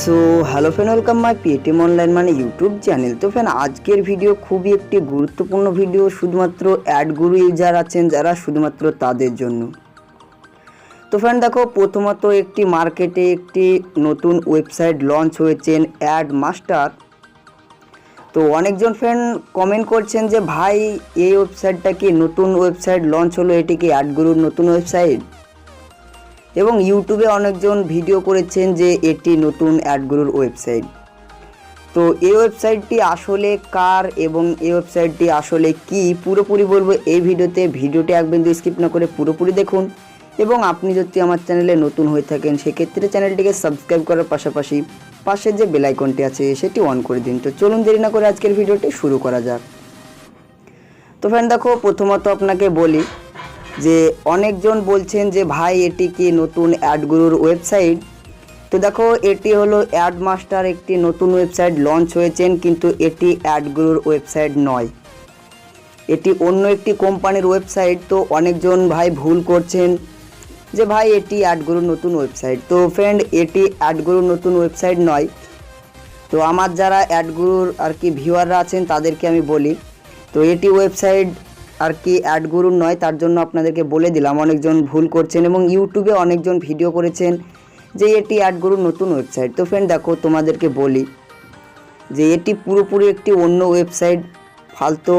So hello friend, welcome my Paytm online মানে YouTube channel. তো friend, আজকের video খুবই একটি গুরুত্বপূর্ণ ভিডিও, শুধুমাত্র অ্যাডগুরু ইউজার আছেন যারা, শুধুমাত্র তাদের জন্য। তো ফ্রেন্ড দেখো, প্রথমত একটি মার্কেটে একটি নতুন ওয়েবসাইট লঞ্চ হয়েছেন, অ্যাড মাস্টার। তো অনেকজন ফ্রেন্ড কমেন্ট করছেন যে ভাই, এই ওয়েবসাইটটা কি নতুন ওয়েবসাইট লঞ্চ হলো, এটি কি অ্যাডগুরুর নতুন ওয়েবসাইট? এবং ইউটিউবে অনেকজন ভিডিও করেছেন যে এটি নতুন অ্যাডগুরুর ওয়েবসাইট। তো এই ওয়েবসাইটটি আসলে কার এবং এই ওয়েবসাইটটি আসলে কি, পুরোপুরি বলবো এই ভিডিওটি এক বিন্দু স্কিপ না করে পুরোপুরি দেখুন। এবং আপনি যদি আমার চ্যানেলে নতুন হয়ে থাকেন, সেক্ষেত্রে চ্যানেলটিকে সাবস্ক্রাইব করার পাশাপাশি পাশে যে বেল আইকনটি আছে সেটি অন করে দিন। তো চলুন দেরি না করে আজকের ভিডিওটি শুরু করা যাক। তো ফ্রেন্ড দেখো, প্রথমত আপনাকে বলি যে অনেকজন বলছেন যে ভাই, এটি কি নতুন অ্যাডগুরুর ওয়েবসাইট? তো দেখো, এটি হলো অ্যাড মাস্টার, একটি নতুন ওয়েবসাইট লঞ্চ হয়েছেন, কিন্তু এটি অ্যাডগুরুর ওয়েবসাইট নয়, এটি অন্য একটি কোম্পানির ওয়েবসাইট। তো অনেকজন ভাই ভুল করছেন যে ভাই এটি অ্যাডগুরুর নতুন ওয়েবসাইট। তো ফ্রেন্ড, এটি অ্যাডগুরুর নতুন ওয়েবসাইট নয়। তো আমার যারা অ্যাডগুরুর ভিউয়াররা আছেন তাদেরকে আমি বলি, তো এটি ওয়েবসাইট অ্যাডগুরুর নয়, তার জন্য আপনাদেরকে বলে দিলাম। অনেকজন ভুল করছেন এবং ইউটিউবে অনেকজন ভিডিও করেছেন যে এটি অ্যাডগুরুর নতুন ওয়েবসাইট। তো ফ্রেন্ড দেখো, তোমাদেরকে বলি যে এটি পুরোপুরি একটি অন্য ওয়েবসাইট। ফালতু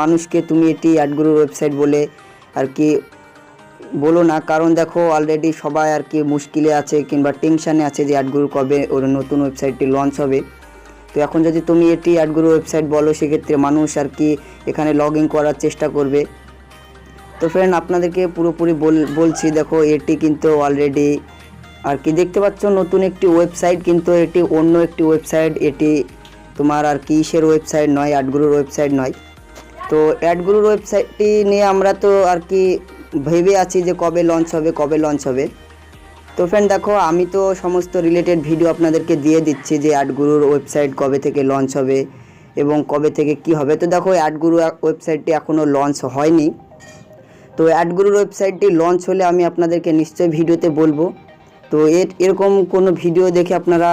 মানুষকে তুমি এটি অ্যাডগুরুর ওয়েবসাইট বলে বলো না, কারণ দেখো অলরেডি সবাই মুশকিলে আছে কিংবা টেনশানে আছে যে অ্যাডগুরু কবে ওর নতুন ওয়েবসাইটটি লঞ্চ হবে। তো এখন যদি তুমি এটি অ্যাডগুরু ওয়েবসাইট বলো, সেক্ষেত্রে মানুষ এখানে লগ ইন করার চেষ্টা করবে। তো ফ্রেন্ড, আপনাদেরকে পুরোপুরি বলছি, দেখো এটি কিন্তু অলরেডি দেখতে পাচ্ছ নতুন একটি ওয়েবসাইট, কিন্তু এটি অন্য একটি ওয়েবসাইট। এটি তোমার ইসের ওয়েবসাইট নয়, অ্যাডগুরুর ওয়েবসাইট নয়। তো অ্যাডগুরুর ওয়েবসাইটটি নিয়ে আমরা তো ভেবে আছি যে কবে লঞ্চ হবে। তো ফ্রেন্ড দেখো, আমি তো সমস্ত রিলেটেড ভিডিও আপনাদেরকে দিয়ে দিচ্ছি যে অ্যাডগুরুর ওয়েবসাইট কবে থেকে লঞ্চ হবে এবং কবে থেকে কি হবে। তো দেখো, অ্যাডগুরু ওয়েবসাইটটি এখনও লঞ্চ হয়নি। তো অ্যাডগুরুর ওয়েবসাইটটি লঞ্চ হলে আমি আপনাদেরকে নিশ্চয়ই ভিডিওতে বলবো। তো এরকম কোনো ভিডিও দেখে আপনারা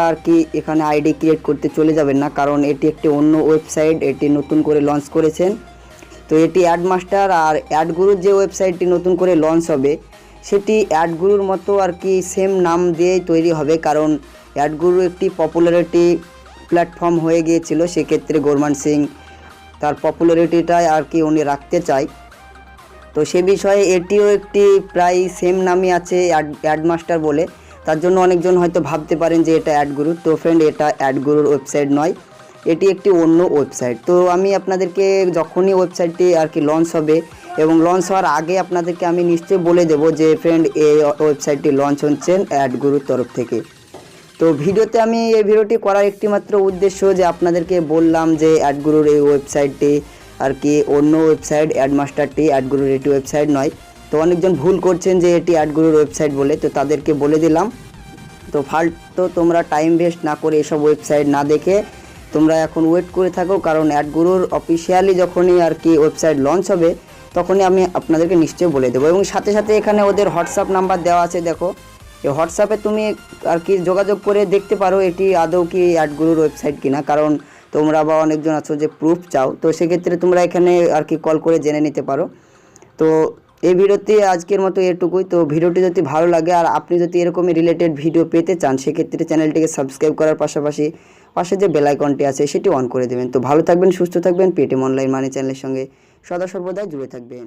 এখানে আইডি ক্রিয়েট করতে চলে যাবেন না, কারণ এটি একটি অন্য ওয়েবসাইট, এটি নতুন করে লঞ্চ করেছেন। তো এটি অ্যাড মাস্টার, আর অ্যাডগুরুর যে ওয়েবসাইটটি নতুন করে লঞ্চ হবে সেটি অ্যাডগুরুর মতো সেম নাম দিয়েই তৈরি হবে, কারণ অ্যাডগুরু একটি পপুলারিটি প্ল্যাটফর্ম হয়ে গিয়েছিল। সেক্ষেত্রে গোরমান সিং তার পপুলারিটিটাই উনি রাখতে চায়। তো সে বিষয়ে এটিও একটি প্রায় সেম নামই আছে, অ্যাড মাস্টার বলে। তার জন্য অনেকজন হয়তো ভাবতে পারেন যে এটা অ্যাডগুরু। তো ফ্রেন্ড, এটা অ্যাডগুরুর ওয়েবসাইট নয়, এটি একটি অন্য ওয়েবসাইট। তো আমি আপনাদেরকে যখনই ওয়েবসাইটটি লঞ্চ হবে এবং লঞ্চ হওয়ার আগে আপনাদেরকে আমি নিশ্চয়ই বলে দেবো যে ফ্রেন্ড, এই ওয়েবসাইটটি লঞ্চ হচ্ছেন অ্যাডগুরুর তরফ থেকে। তো ভিডিওতে আমি এই ভিডিওটি করার একটি মাত্র উদ্দেশ্য যে আপনাদেরকে বললাম যে অ্যাডগুরুর এই ওয়েবসাইটটি অন্য ওয়েবসাইট, অ্যাড মাস্টারটি অ্যাডগুরুর এটি ওয়েবসাইট নয়। তো অনেকজন ভুল করছেন যে এটি অ্যাডগুরুর ওয়েবসাইট বলে, তো তাদেরকে বলে দিলাম। তো ফালতু তোমরা টাইম ওয়েস্ট না করে এসব ওয়েবসাইট না দেখে তোমরা এখন ওয়েট করে থাকো, কারণ অ্যাডগুরুর অফিসিয়ালি যখনই ওয়েবসাইট লঞ্চ হবে তখনই আমি আপনাদেরকে নিশ্চয়ই বলে দেবো। এবং সাথে সাথে এখানে ওদের হোয়াটসঅ্যাপ নাম্বার দেওয়া আছে, দেখো এই হোয়াটসঅ্যাপে তুমি যোগাযোগ করে দেখতে পারো এটি আদৌ কি অ্যাডগুরুর ওয়েবসাইট কিনা, কারণ তোমরা বা অনেকজন আছো যে প্রুফ চাও। তো সেক্ষেত্রে তোমরা এখানে কল করে জেনে নিতে পারো। তো এই ভিডিওতে আজকের মতো এটুকুই। তো ভিডিওটি যদি ভালো লাগে আর আপনি যদি এরকমই রিলেটেড ভিডিও পেতে চান, সেক্ষেত্রে চ্যানেলটিকে সাবস্ক্রাইব করার পাশাপাশি পাশে যে বেল আইকনটি আছে সেটি অন করে দেবেন। তো ভালো থাকবেন, সুস্থ থাকবেন, পেটিএম অনলাইন মানি চ্যানেলের সঙ্গে সদা সর্বদা জুড়ে থাকবেন।